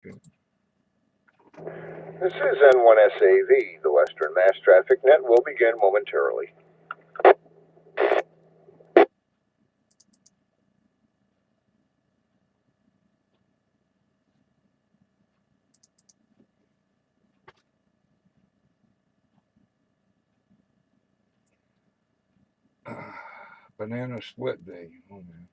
This is N1SAV. The Western Mass Traffic Net will begin momentarily. Banana split day. Oh man.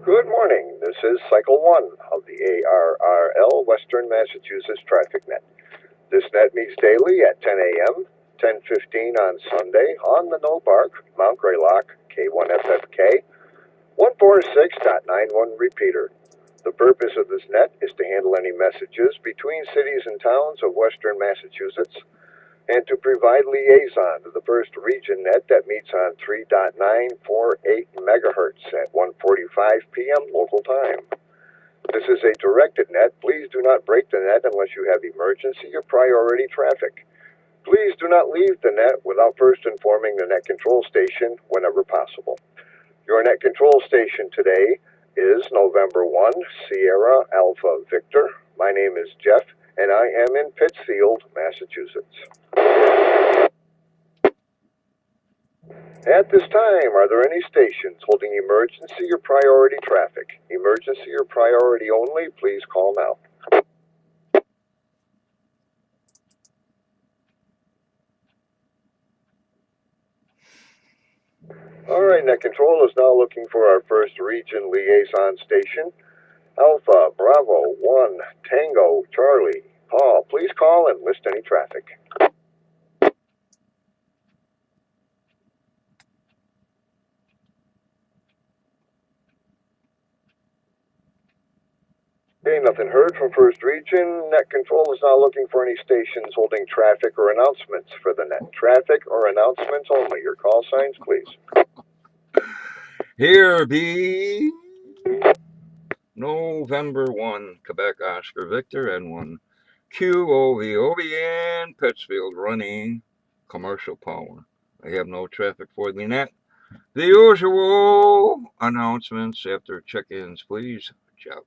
Good morning. This is Cycle 1 of the ARRL Western Massachusetts Traffic Net. This net meets daily at 10 a.m., 10:15 on Sunday on the No Bark, Mount Greylock, K1FFK, 146.91 repeater. The purpose of this net is to handle any messages between cities and towns of Western Massachusetts and to provide liaison to the first region net that meets on 3.948 megahertz at 1:45 p.m. local time. This is a directed net. Please do not break the net unless you have emergency or priority traffic. Please do not leave the net without first informing the net control station whenever possible. Your net control station today is November 1, Sierra Alpha Victor. My name is Jeff, and I am in Pittsfield, Massachusetts. At this time, are there any stations holding emergency or priority traffic? Emergency or priority only, please call now. All right, Net Control is now looking for our first region liaison station. Alpha, Bravo, 1, Tango, Charlie. Paul, please call and list any traffic. Okay, nothing heard from First Region. Net Control is now looking for any stations holding traffic or announcements for the net. Traffic or announcements only. Your call signs, please. Here be November 1, Quebec Oscar Victor, N1 QOVOB in Pittsfield running commercial power. I have no traffic for the net. The usual announcements after check-ins, please. Jeff.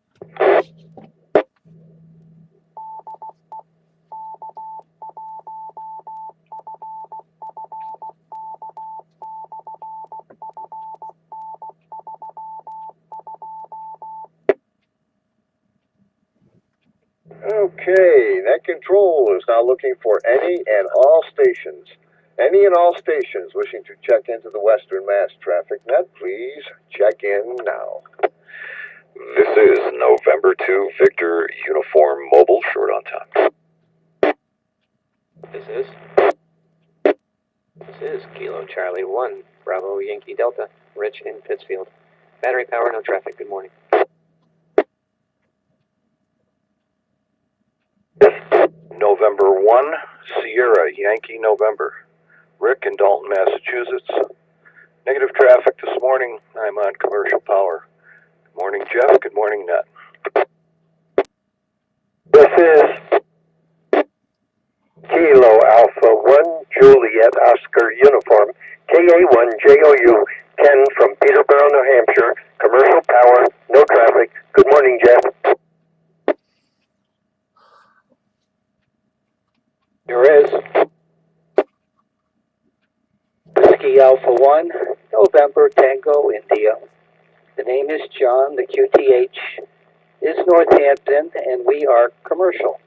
Okay, Net Control is now looking for any and all stations. Any and all stations wishing to check into the Western Mass Traffic Net, please check in now. This is November 2 Victor Uniform Mobile, short on time. This is Kilo Charlie 1, Bravo Yankee Delta, Rich in Pittsfield. Battery power, no traffic, good morning. November 1, Sierra Yankee November, Rick in Dalton, Massachusetts. Negative traffic this morning. I'm on commercial power. Good morning, Jeff. Good morning, Net. This is Kilo Alpha 1 Juliet Oscar Uniform, KA1JOU 10 from Peterborough, New Hampshire. Commercial power, no traffic. Good morning, Jeff. There is Whiskey Alpha 1, November Tango, India. The name is John, the QTH is Northampton, and we are commercial.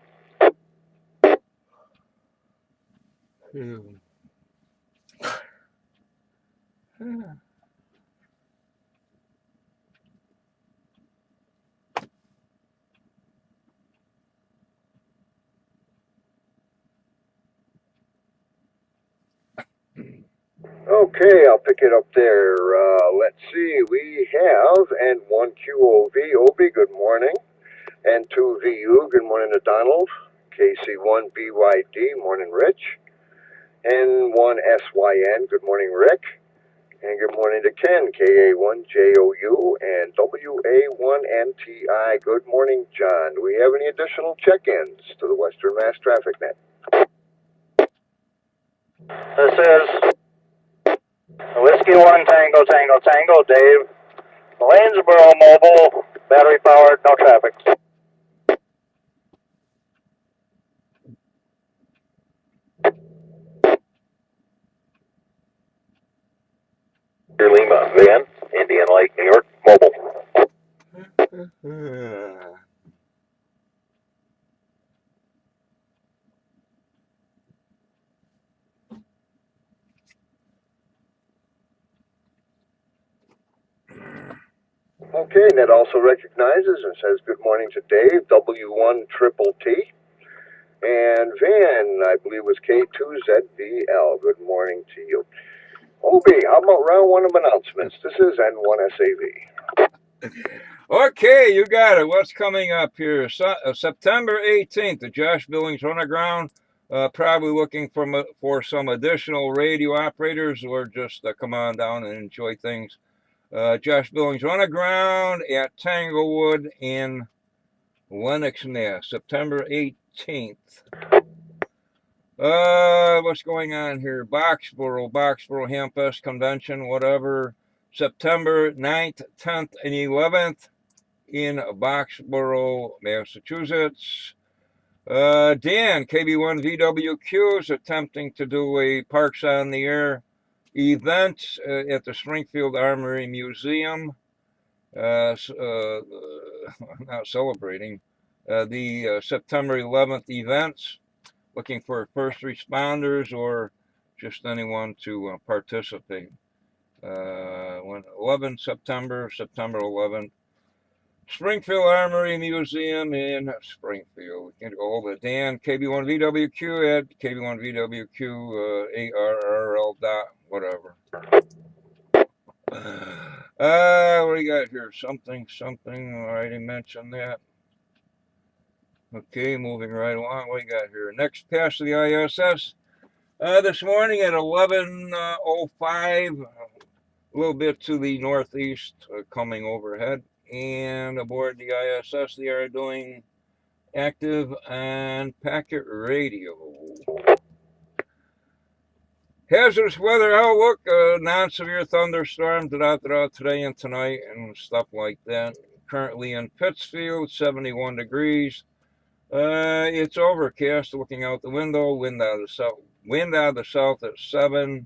Okay, I'll pick it up there. Let's see, we have N1QOV, OB, good morning. N2VU, good morning to Donald. KC1BYD, morning Rich. N1SYN, good morning Rick. And good morning to Ken, KA1JOU, and WA1NTI, good morning John. Do we have any additional check-ins to the Western Mass Traffic Net? This is Whiskey 1 Tango Tango Tango, Dave. Lanesboro Mobile, battery powered, no traffic. Lima, Van, Indian Lake, New York, mobile. Okay, and that also recognizes and says good morning to Dave, W1 Triple T. And Van, I believe was K2ZVL. Good morning to you. Obi, how about round one of announcements? This is N1SAV. Okay, you got it. What's coming up here? September 18th, the Josh Billings Underground. Probably looking for some additional radio operators or just come on down and enjoy things. Josh Billings Underground at Tanglewood in Lenox, Mass. September 18th. What's going on here? Boxborough Hamfest Convention, whatever. September 9th, 10th, and 11th in Boxborough, Massachusetts. Dan, KB1VWQ, is attempting to do a Parks on the Air event at the Springfield Armory Museum. Not celebrating the September 11th events. Looking for first responders or just anyone to participate. 11 September 11th, Springfield Armory Museum in Springfield. You can go over to Dan, KB1VWQ at KB1VWQ, ARRL dot whatever. What do you got here? Something. I already mentioned that. Okay, moving right along. What do you got here? Next pass of the ISS. This morning at 11:05, a little bit to the northeast, coming overhead. And aboard the ISS, they are doing active and packet radio. Hazardous weather outlook, non-severe thunderstorms today and tonight and stuff like that. Currently in Pittsfield, 71 degrees. It's overcast looking out the window, wind out of the south at 7.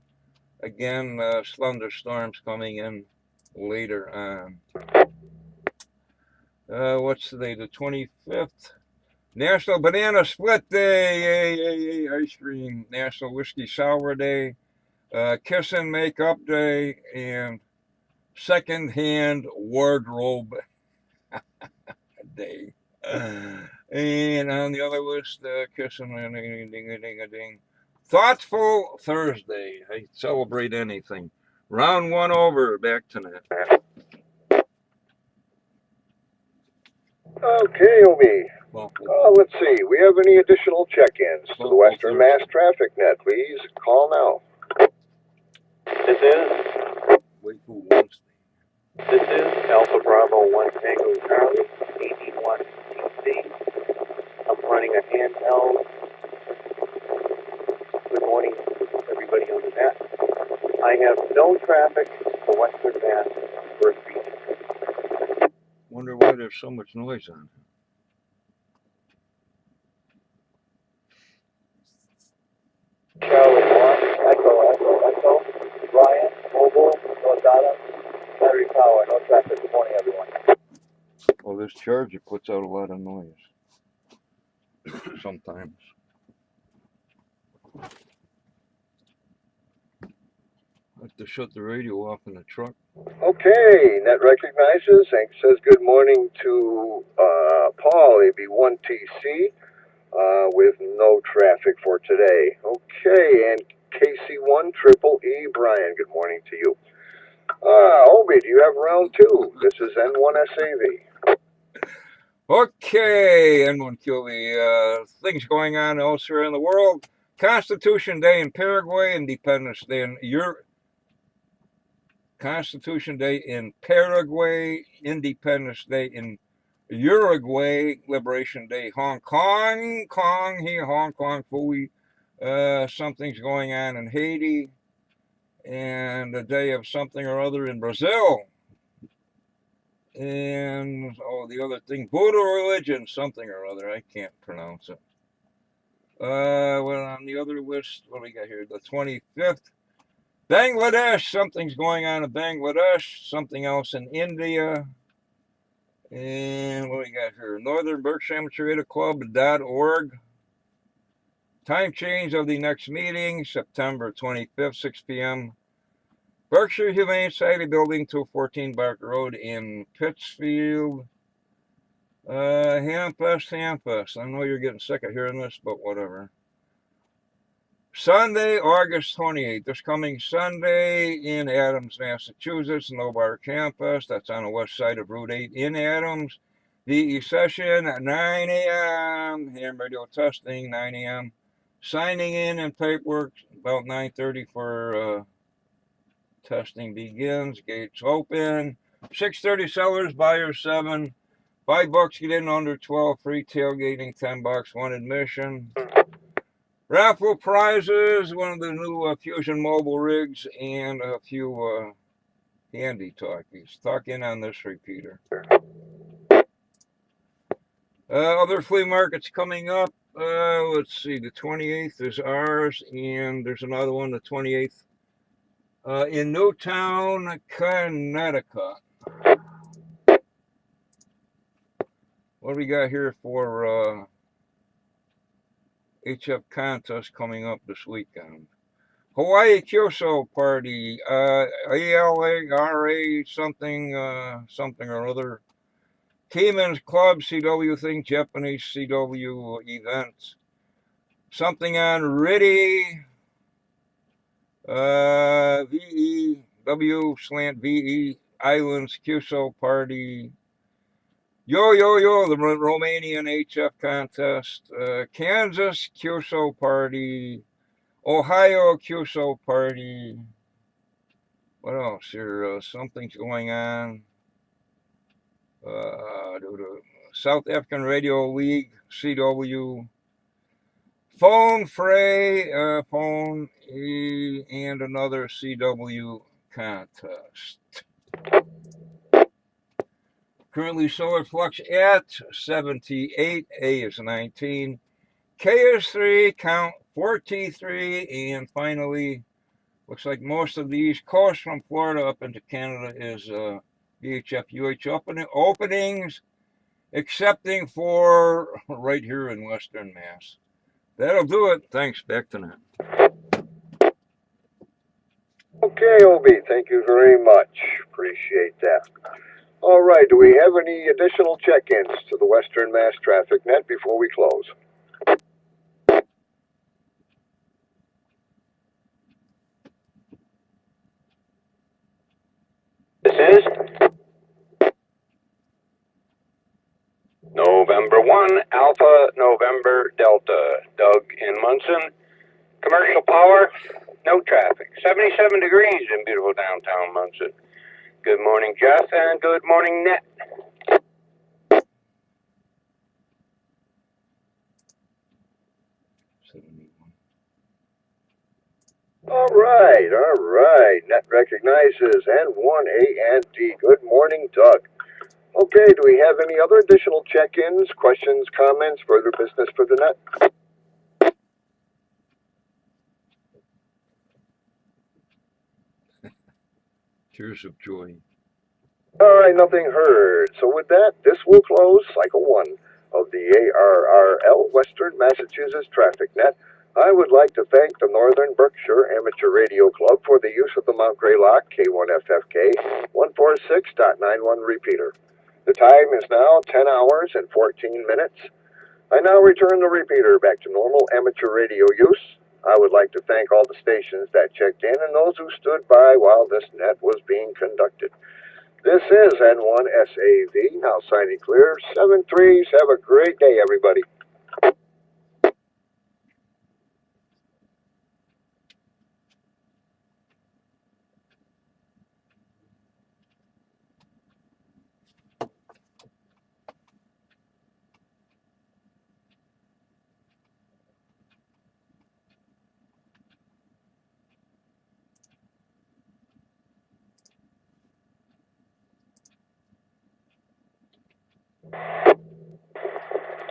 Again, thunderstorms coming in later on. What's today? The 25th. National Banana Split Day. Yay, ice cream. National Whiskey Sour Day. Kiss and Makeup Day. And Second-Hand Wardrobe Day. And on the other list, Kiss and ding. Thoughtful Thursday. I celebrate anything. Round one over. Back to net. Okay, Obi. Let's see. We have any additional check-ins to the Western Mass Traffic Net? Please call now. This is Alpha Bravo 1 Tango Charlie, 81 TC. I'm running a handheld. Good morning, everybody on the net. I have no traffic for Western Mass first region. Wonder why there's so much noise on. Charlie 1, Echo, Ryan, Mobile, Lodata, battery power, no traffic. Good morning, everyone. Well, this charger puts out a lot of noise. Sometimes. I have to shut the radio off in the truck. Okay, Net recognizes and says good morning to Paul, AB1TC, with no traffic for today. Okay, and KC1 Triple E. Brian, good morning to you. Obi, do you have round two? This is N1SAV. Okay, N1QV. Things going on elsewhere in the world. Constitution Day in Paraguay, Independence Day in Constitution Day in Paraguay, Independence Day in Uruguay, Liberation Day, Hong Kong, Hong Kong, Fui. Something's going on in Haiti, and a day of something or other in Brazil. And, the other thing, Buddha religion, something or other, I can't pronounce it. Well, on the other list, what do we got here? The 25th. Bangladesh, something's going on in Bangladesh, something else in India. And what do we got here? Northern Berkshire Amateur Radio Club.org. Time change of the next meeting, September 25th, 6 p.m. Berkshire Humane Society Building, 214 Barker Road in Pittsfield. Hamfest. I know you're getting sick of hearing this, but whatever. Sunday, August 28th. This coming Sunday in Adams, Massachusetts, No Bar Campus. That's on the west side of Route 8 in Adams. VE session at 9 a.m. Ham radio testing, 9 a.m. Signing in and paperwork about 9:30 for testing begins. Gates open. 6:30 sellers, buyers 7. $5 get in, under 12. Free tailgating, $10. One admission. Raffle prizes, one of the new Fusion mobile rigs, and a few handy talkies. Talk in on this repeater. Other flea markets coming up. Let's see, the 28th is ours, and there's another one, the 28th, in Newtown, Connecticut. What do we got here for HF contest coming up this weekend? Hawaii Kyoso Party, ALARA something or other. Cayman's Club, CW thing, Japanese CW events. Something on RIDI, VE Islands Kyoso Party. Yo, the Romanian HF contest. Kansas Kyoso Party. Ohio Kyoso Party. What else here? Something's going on. South African Radio League, CW. Phone Fray, and another CW contest. Currently solar flux at 78, A is 19, K is 3, count 43, and finally, looks like most of the East Coast from Florida up into Canada is VHF UH openings, excepting for right here in Western Mass. That'll do it. Thanks. Back to Nat. Okay, Obi, thank you very much. Appreciate that. All right, do we have any additional check-ins to the Western Mass Traffic Net before we close? This is November 1, Alpha November Delta. Doug in Munson. Commercial power, no traffic. 77 degrees in beautiful downtown Munson. Good morning, Jeff, and good morning, Net. All right. Net recognizes N1AND. Good morning, Doug. Okay, do we have any other additional check-ins, questions, comments, further business for the net? Tears of joy. All right, nothing heard. So with that, this will close Cycle 1 of the ARRL Western Massachusetts Traffic Net. I would like to thank the Northern Berkshire Amateur Radio Club for the use of the Mount Greylock K1FFK 146.91 repeater. The time is now 10 hours and 14 minutes. I now return the repeater back to normal amateur radio use. I would like to thank all the stations that checked in and those who stood by while this net was being conducted. This is N1SAV, now signing clear. 7-3s, have a great day, everybody.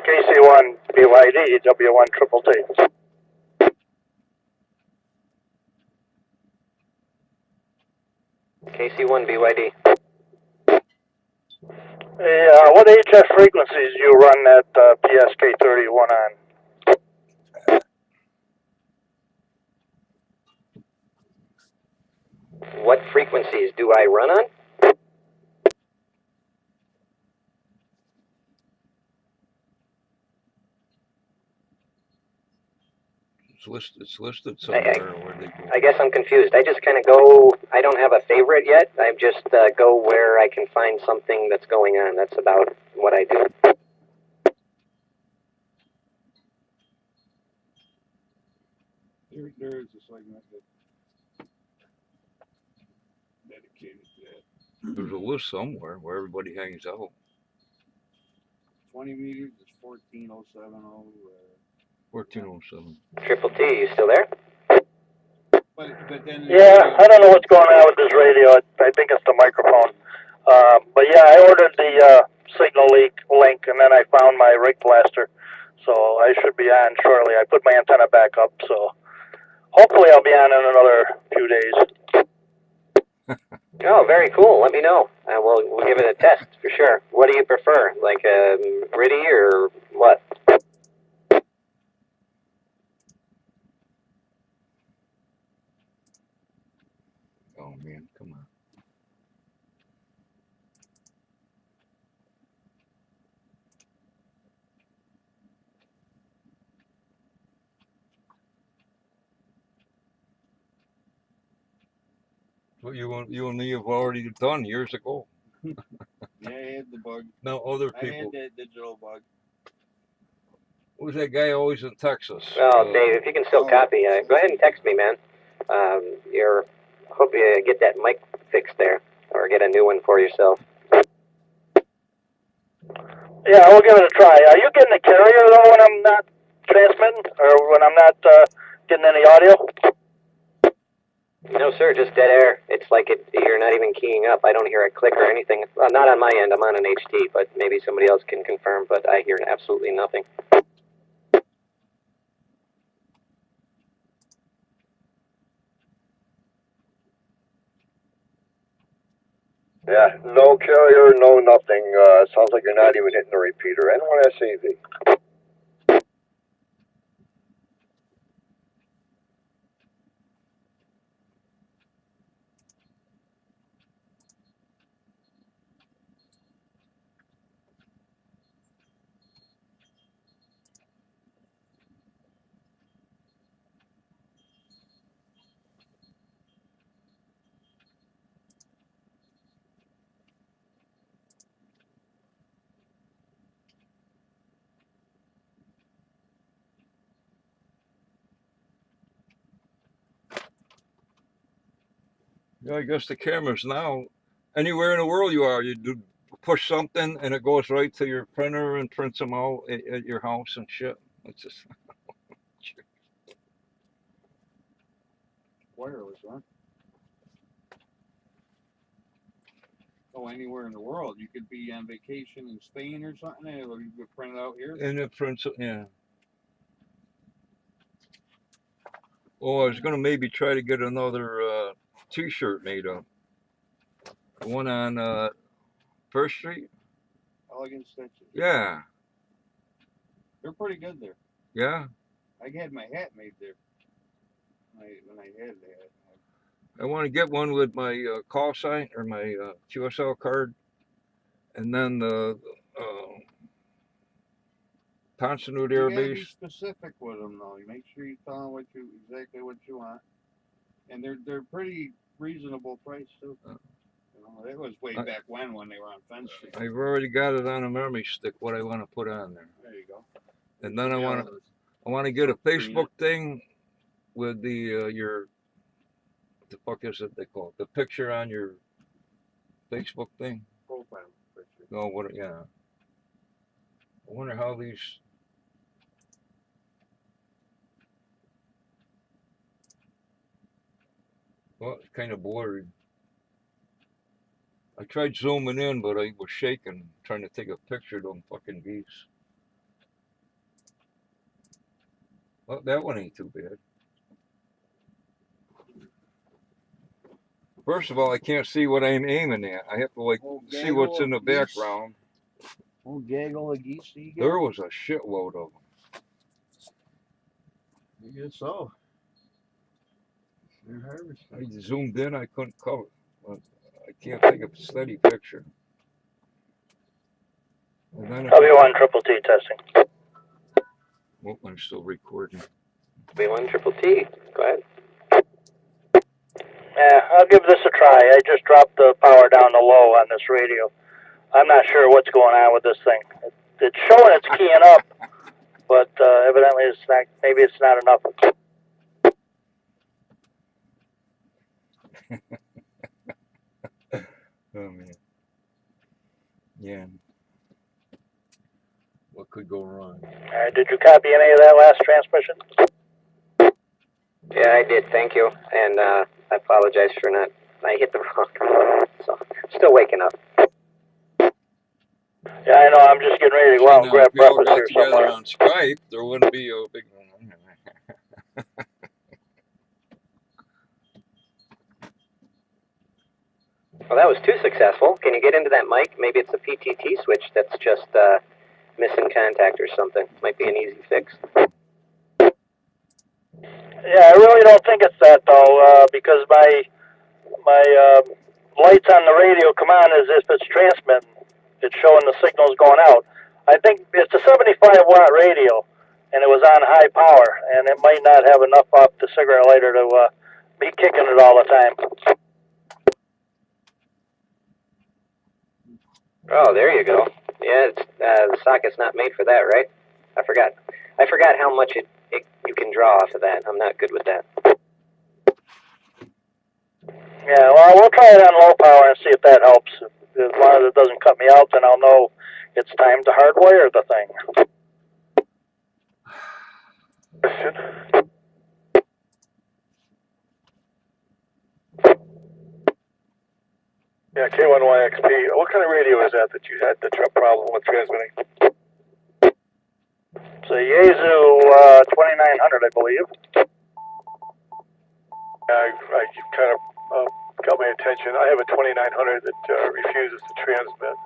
KC1 BYD W1 Triple T. KC1 BYD. Hey, what HF frequencies do you run that PSK31 on? What frequencies do I run on? It's listed somewhere where they go. I guess I'm confused. I just kind of go, I don't have a favorite yet. I just go where I can find something that's going on. That's about what I do. There is a segment that's dedicated to that. There's a list somewhere where everybody hangs out. 20 meters is 14070. 1407. Triple T, you still there? But then Yeah, I don't know what's going on with this radio. I think it's the microphone. But yeah, I ordered the signal link, and then I found my rig blaster. So I should be on shortly. I put my antenna back up, so hopefully I'll be on in another few days. Oh, very cool. Let me know. We'll give it a test for sure. What do you prefer? Like RIDI or what? Oh man, come on. What you and me have already done years ago. Yeah, I had the bug. Now other I people. had that digital bug. Who's that guy always in Texas? Oh, Dave, if you can still copy, go ahead and text me, man. Hope you get that mic fixed there, or get a new one for yourself. Yeah, we'll give it a try. Are you getting a carrier though when I'm not transmitting, or when I'm not getting any audio? No, sir, just dead air. It's like you're not even keying up. I don't hear a click or anything. Not on my end. I'm on an HT, but maybe somebody else can confirm, but I hear absolutely nothing. Yeah, no carrier, no nothing. Sounds like you're not even hitting the repeater. N1SAV. Yeah, I guess the cameras now, anywhere in the world you are, you do push something and it goes right to your printer and prints them out at your house and shit. It's just Wireless, huh? Oh, anywhere in the world. You could be on vacation in Spain or something, or you could print it out here. and it prints it, yeah. Oh, I was gonna maybe try to get another T-shirt made up. The one on First Street. Elegant Stitches. Yeah, They're pretty good there. yeah. I had my hat made there. When I had the hat. I want to get one with my call sign or my QSL card, and then the Ponsanoo You Air gotta be Base. specific with them, though. You make sure you tell them exactly what you want, and they're pretty reasonable price too. You know, that was way back when they were on Fence Street. I've already got it on a memory stick. What I want to put on there, There you go. and then I Yeah, want to get a Green Facebook thing with the your what the fuck is it they call it? The picture on your Facebook thing. profile picture. No, what? Yeah. I wonder how these. Well, it's kind of blurry. I tried zooming in, but I was shaking trying to take a picture of them fucking geese. Well, that one ain't too bad. First of all, I can't see what I'm aiming at. I have to like see what's in the background. Oh, gaggle of geese you get? There was a shitload of them. I guess so. They're harvesting. I zoomed in, I couldn't cover. I can't take a steady picture. And then W1 Triple T testing. oh, I'm still recording. W1 Triple T, go ahead. Yeah, I'll give this a try. I just dropped the power down to low on this radio. I'm not sure what's going on with this thing. It's showing it's keying up, but evidently it's not. Maybe it's not enough. Oh man. Yeah. What could go wrong? All right, did you copy any of that last transmission? Yeah, I did, thank you. And I apologize for not, I hit the wrong button, so still waking up. Yeah, I know. I'm just getting ready to go out and grab If we all breakfast got here together somewhere. on Skype, there wouldn't be a big. Well, that was too successful. Can you get into that mic? Maybe it's a PTT switch that's just missing contact or something. Might be an easy fix. Yeah, I really don't think it's that though, because my lights on the radio come on as if it's transmitting. It's showing the signals going out. I think it's a 75-watt radio, and it was on high power, and it might not have enough off the cigarette lighter to be kicking it all the time. Oh, there you go. Yeah, it's, the socket's not made for that, right? I forgot how much you can draw off of that. I'm not good with that. Yeah, well, we'll try it on low power and see if that helps. As long as it doesn't cut me out, then I'll know it's time to hardwire the thing. Yeah, K1YXP. What kind of radio is that you had the problem with transmitting? It's a Yaesu 2900, I believe. You kind of got my attention. I have a 2900 that refuses to transmit.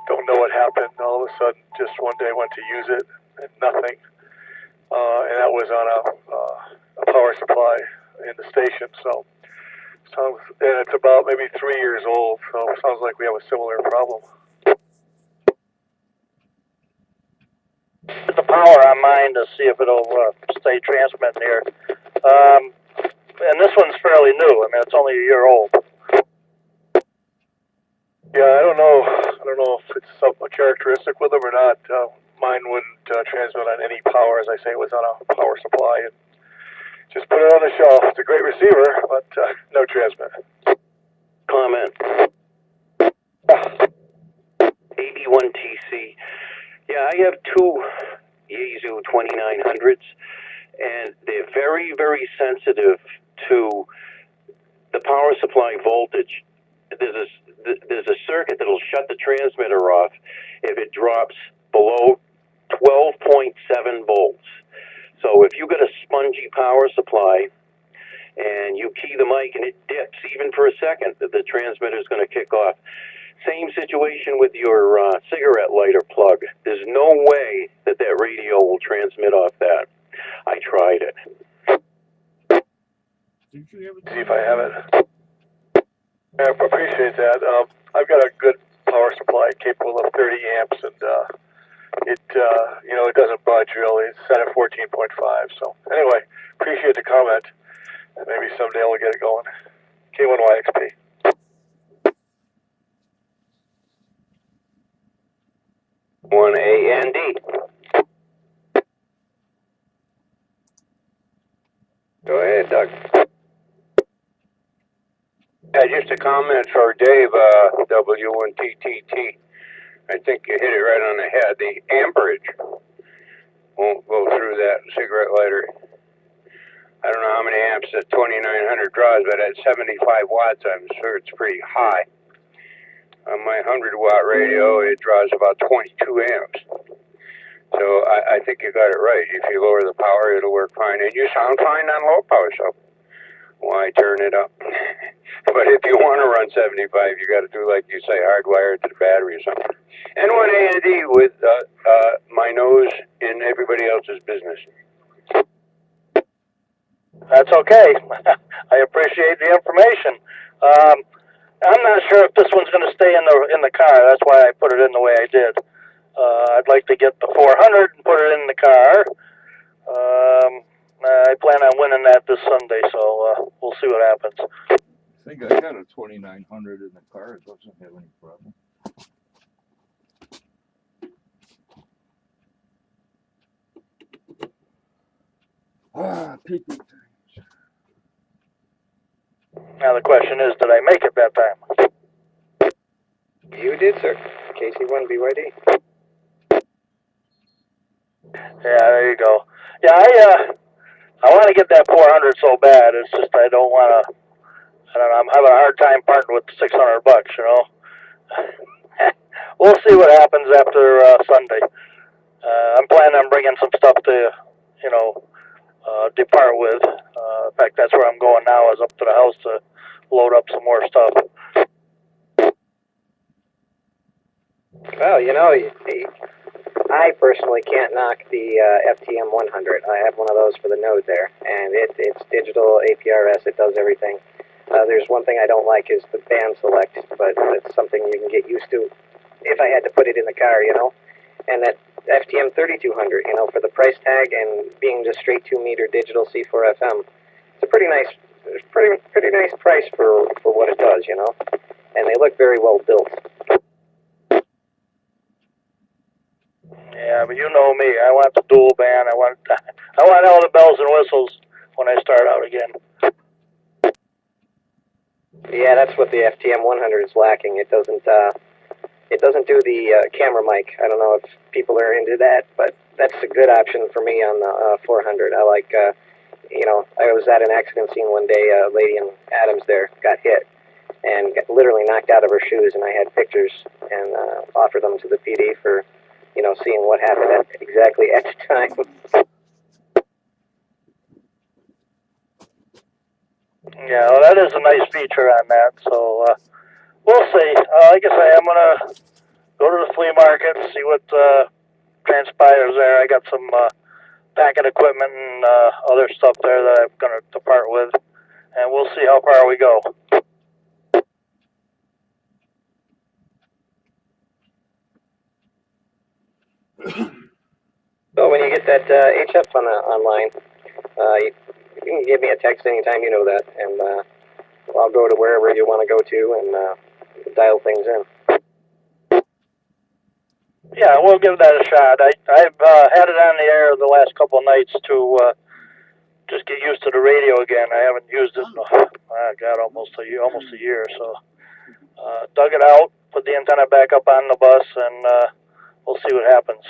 Don't know what happened. All of a sudden, just one day I went to use it and nothing. And that was on a power supply in the station. So, and it's about maybe 3 years old. So it sounds like we have a similar problem. Put the power on mine to see if it'll stay transmitting here. And this one's fairly new. I mean, it's only a year old. Yeah, I don't know if it's a characteristic with them or not. Mine wouldn't transmit on any power, as I say. It was on a power supply, and just put it on the shelf. It's a great receiver, but no transmit. Comment. 81TC. Yeah, I have two Yaesu 2900s, and they're very, very sensitive to the power supply voltage. There's a circuit that'll shut the transmitter off if it drops below 12.7 volts. So if you got a spongy power supply and you key the mic and it dips even for a second, the transmitter is going to kick off. Same situation with your cigarette lighter plug. There's no way that radio will transmit off that. I tried it. Did you ever See if I have it. I appreciate that. I've got a good power supply capable of 30 amps, and it it doesn't budge really. It's set at 14.5. So anyway, appreciate the comment. Maybe someday we'll get it going. K1YXP. 1A and D. Go ahead, Doug. Yeah, just a comment for Dave, WMTN. I think you hit it right on the head. The amperage won't go through that cigarette lighter. I don't know how many amps that 2900 draws, but at 75 watts, I'm sure it's pretty high. On my 100-watt radio, it draws about 22 amps. So I think you got it right. If you lower the power, it'll work fine. And you sound fine on low power, so why turn it up? But if you want to run 75, you got to do like you say, hardwire it to the battery or something. And 1A and D with my nose in everybody else's business. That's okay. I appreciate the information. I'm not sure if this one's going to stay in the car. That's why I put it in the way I did. I'd like to get the 400 and put it in the car. I plan on winning that this Sunday, so we'll see what happens. I think I got a 2900 in the car. It doesn't have any problem. Peeping times. Now the question is, did I make it that time? You did, sir. KC1 BYD. Yeah, there you go. Yeah, I want to get that 400 so bad. It's just I don't want to. I don't know. I'm having a hard time parting with $600. We'll see what happens after Sunday. I'm planning on bringing some stuff to, depart with. In fact, that's where I'm going now, is up to the house to load up some more stuff. Well, I personally can't knock the FTM 100. I have one of those for the Node there, and it's digital APRS. It does everything. There's one thing I don't like is the band select, but it's something you can get used to if I had to put it in the car, And that FTM 3200, for the price tag and being just straight 2-meter digital C4 FM, it's a pretty nice price for what it does, And they look very well built. Yeah, but you know me. I want the dual band. I want all the bells and whistles when I start out again. Yeah, that's what the FTM 100 is lacking. It doesn't do the camera mic. I don't know if people are into that, but that's a good option for me on the 400. I like, I was at an accident scene one day. A lady in Adams there got hit and got literally knocked out of her shoes, and I had pictures and offered them to the PD for, seeing what happened exactly at the time. Yeah, well, that is a nice feature on that, so we'll see. Like I say, I'm going to go to the flea market and see what transpires there. I got some packing equipment and other stuff there that I'm going to depart with, and we'll see how far we go. So when you get that HF online, you can give me a text anytime, you know that, and I'll go to wherever you want to go to and dial things in. Yeah, we'll give that a shot. I've had it on the air the last couple of nights to just get used to the radio again. I haven't used it in almost a year. So dug it out, put the antenna back up on the bus, and we'll see what happens.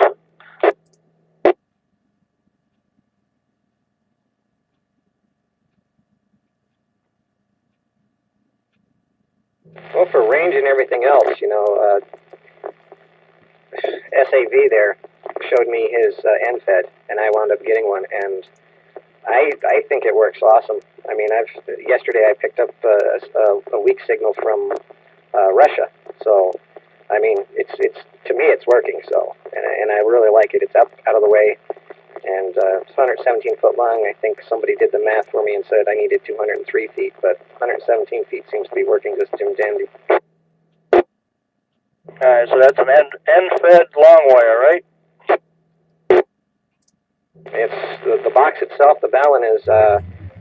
Well, for range and everything else, SAV there showed me his NFED, and I wound up getting one, and I think it works awesome. I mean, yesterday I picked up a weak signal from Russia, so I mean, it's to me it's working. So, and I really like it. It's up out of the way, and it's 117 foot long. I think somebody did the math for me and said I needed 203 feet, but 117 feet seems to be working just dandy. All right, so that's an end-fed long wire, right? It's the box itself. The balun is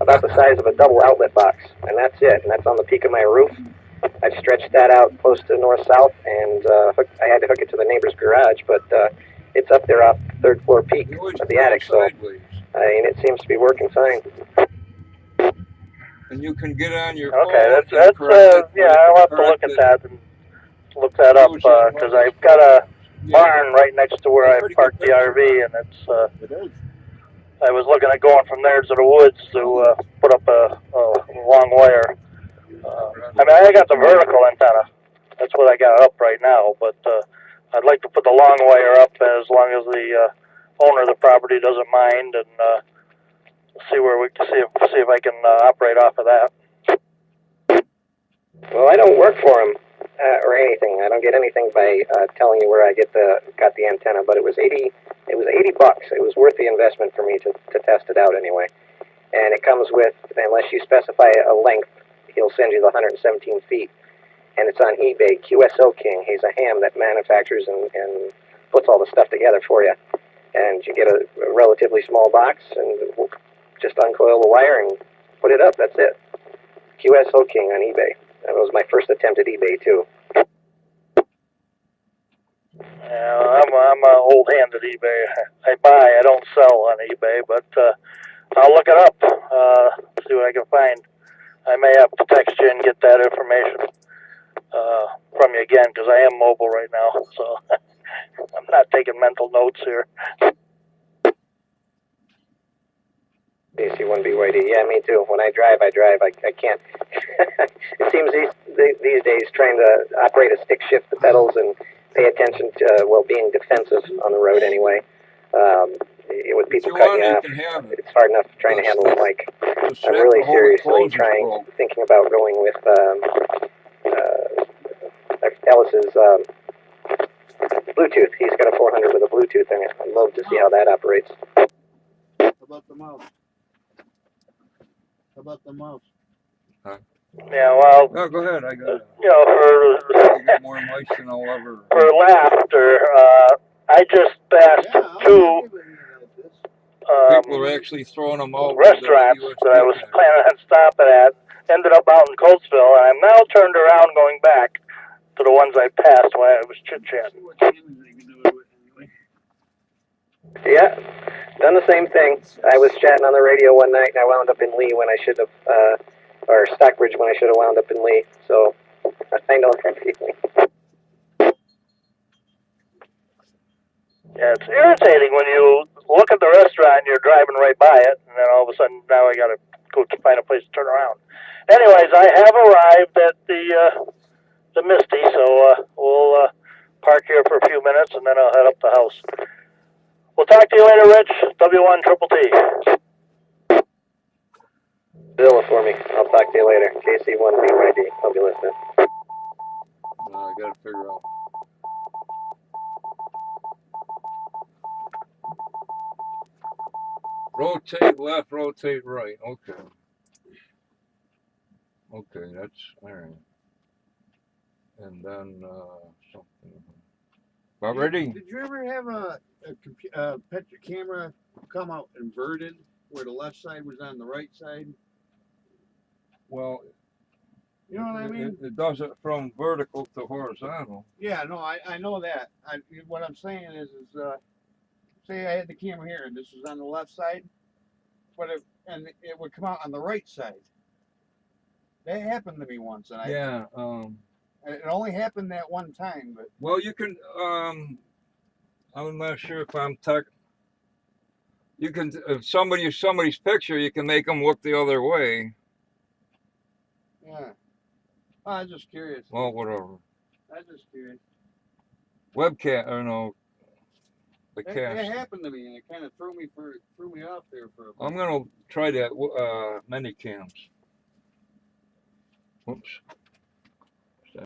about the size of a double outlet box, and that's it. And that's on the peak of my roof. I've stretched that out close to north-south, and I had to hook it to the neighbor's garage, but it's up there off the third floor peak You always of the put attic. them So sideways, I mean, it seems to be working fine. and you can get on your Okay, phone and that's correct yeah, I'll have to look at that and look that up, Shows you because what it's I've got a yeah, barn right next to where that's I a pretty good parked the picture. RV, and it's, It is. I was looking at going from there to the woods to put up a long wire. I mean, I got the vertical antenna. That's what I got up right now, but I'd like to put the long wire up as long as the owner of the property doesn't mind, and see where we can see if I can operate off of that. Well, I don't work for him or anything. I don't get anything by telling you where I got the antenna. But it was $80. It was worth the investment for me to test it out anyway. And it comes with, unless you specify a length, he'll send you the 117 feet. And it's on eBay. QSO King. He's a ham that manufactures and puts all the stuff together for you. And you get a relatively small box and just uncoil the wire and put it up. That's it. QSO King on eBay. That was my first attempt at eBay too. Yeah, I'm a old hand at eBay. I buy, I don't sell on eBay, but I'll look it up. See what I can find. I may have to text you and get that information from you again, because I am mobile right now, so I'm not taking mental notes here. C1 BYD. Yeah, me too. When I drive. I can't. It seems these days trying to operate a stick shift the pedals and pay attention to, being defensive on the road anyway. With people cutting you off, it's hard enough trying to handle the mic. I'm really seriously thinking about going with Ellis's Bluetooth. He's got a 400 with a Bluetooth in it. I'd love to see how that operates. How about the mouse? How about the mouse? Huh? Yeah, well, Oh, go ahead. I got it. you know, You get more mice than I'll ever. for laughter, I just passed two People are actually throwing them out. restaurants that I was planning on stopping at. Ended up out in Coatesville, and I'm now turned around going back to the ones I passed when I was chit-chatting. Yeah, done the same thing. I was chatting on the radio one night, and I wound up in Lee when I should have, or Stockbridge when I should have wound up in Lee. So I know that feeling. Yeah, it's irritating when you look at the restaurant and you're driving right by it, and then all of a sudden now I gotta go to find a place to turn around. Anyways, I have arrived at the Misty, so we'll park here for a few minutes, and then I'll head up the house. We'll talk to you later, Rich. W1 Triple T. Bill it for me. I'll talk to you later. KC1 BYD. I'll be listening. I gotta figure out. Rotate left, rotate right. Okay. Okay, that's all right. And then something. About ready? Did you ever have a picture camera come out inverted, where the left side was on the right side? Well, you know what I mean? It does it from vertical to horizontal. Yeah, no, I know that. What I'm saying is say I had the camera here and this was on the left side, but it would come out on the right side. That happened to me once, and it only happened that one time. But well, you can. I'm not sure if I'm tech. You can, if somebody's picture, you can make them look the other way. Yeah. I was just curious. Well, whatever. I was just curious. Webcam, or no. The cast. It happened to me, and it kind of threw me off there for a bit. I'm gonna try that mini cams. Whoops.